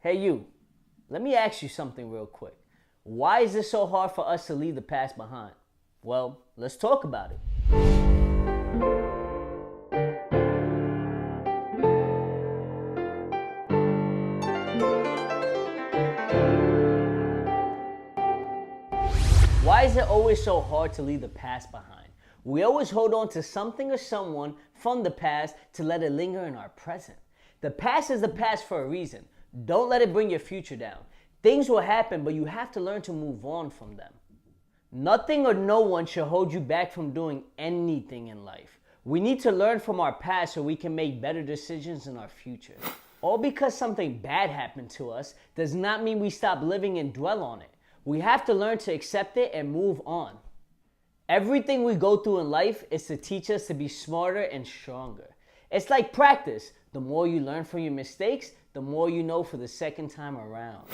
Hey you, let me ask you something real quick. Why is it so hard for us to leave the past behind? Well, let's talk about it. Why is it always so hard to leave the past behind? We always hold on to something or someone from the past to let it linger in our present. The past is the past for a reason. Don't let it bring your future down. Things will happen, but you have to learn to move on from them. Nothing or no one should hold you back from doing anything in life. We need to learn from our past so we can make better decisions in our future. All because something bad happened to us does not mean we stop living and dwell on it. We have to learn to accept it and move on. Everything we go through in life is to teach us to be smarter and stronger. It's like practice. The more you learn from your mistakes, the more you know for the second time around.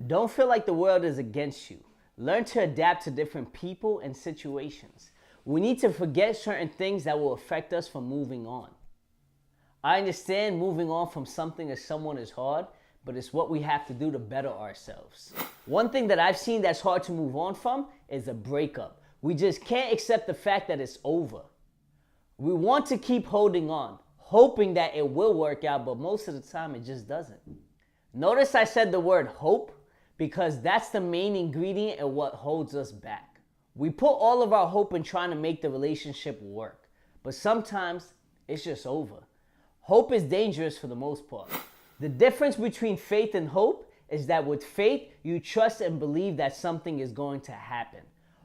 Don't feel like the world is against you. Learn to adapt to different people and situations. We need to forget certain things that will affect us from moving on. I understand moving on from something or someone is hard, but it's what we have to do to better ourselves. One thing that I've seen that's hard to move on from is a breakup. We just can't accept the fact that it's over. We want to keep holding on, hoping that it will work out, but most of the time it just doesn't. Notice I said the word hope because that's the main ingredient in what holds us back. We put all of our hope in trying to make the relationship work, but sometimes it's just over. Hope is dangerous for the most part. The difference between faith and hope is that with faith, you trust and believe that something is going to happen.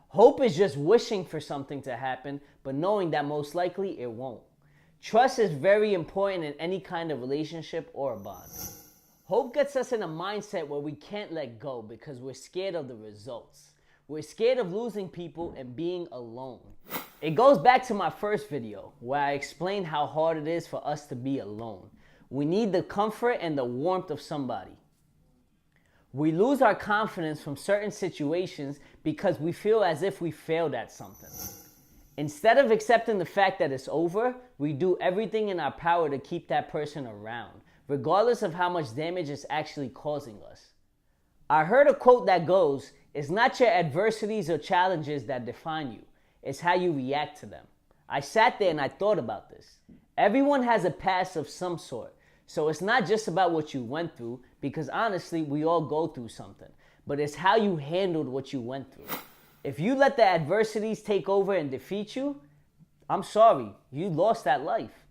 Hope is just wishing for something to happen, but knowing that most likely it won't. Trust is very important in any kind of relationship or a bond. Hope gets us in a mindset where we can't let go because we're scared of the results. We're scared of losing people and being alone. It goes back to my first video where I explained how hard it is for us to be alone. We need the comfort and the warmth of somebody. We lose our confidence from certain situations because we feel as if we failed at something. Instead of accepting the fact that it's over, we do everything in our power to keep that person around, regardless of how much damage it's actually causing us. I heard a quote that goes, "It's not your adversities or challenges that define you, it's how you react to them." I sat there and I thought about this. Everyone has a past of some sort, so it's not just about what you went through, because honestly, we all go through something, but it's how you handled what you went through. If you let the adversities take over and defeat you, I'm sorry, you lost that life.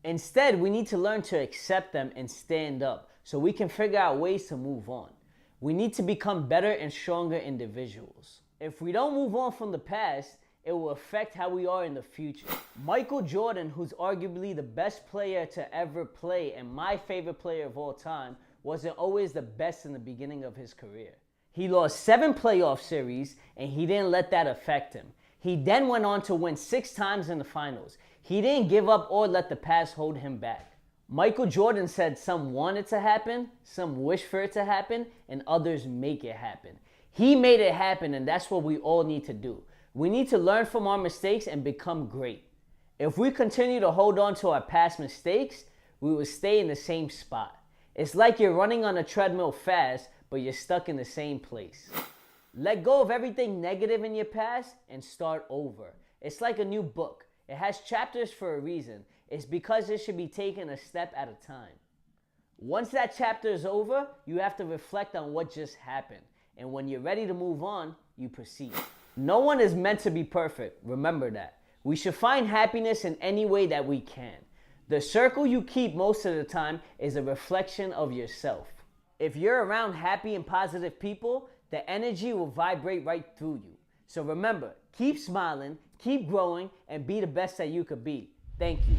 Instead, we need to learn to accept them and stand up so we can figure out ways to move on. We need to become better and stronger individuals. If we don't move on from the past, it will affect how we are in the future. Michael Jordan, who's arguably the best player to ever play and my favorite player of all time, wasn't always the best in the beginning of his career. He lost 7 playoff series and he didn't let that affect him. He then went on to win 6 times in the finals. He didn't give up or let the past hold him back. Michael Jordan said some want it to happen, some wish for it to happen, and others make it happen. He made it happen, and that's what we all need to do. We need to learn from our mistakes and become great. If we continue to hold on to our past mistakes, we will stay in the same spot. It's like you're running on a treadmill fast, but you're stuck in the same place. Let go of everything negative in your past and start over. It's like a new book. It has chapters for a reason. It's because it should be taken a step at a time. Once that chapter is over, you have to reflect on what just happened. And when you're ready to move on, you proceed. No one is meant to be perfect. Remember that. We should find happiness in any way that we can. The circle you keep most of the time is a reflection of yourself. If you're around happy and positive people, the energy will vibrate right through you. So remember, keep smiling, keep growing, and be the best that you could be. Thank you.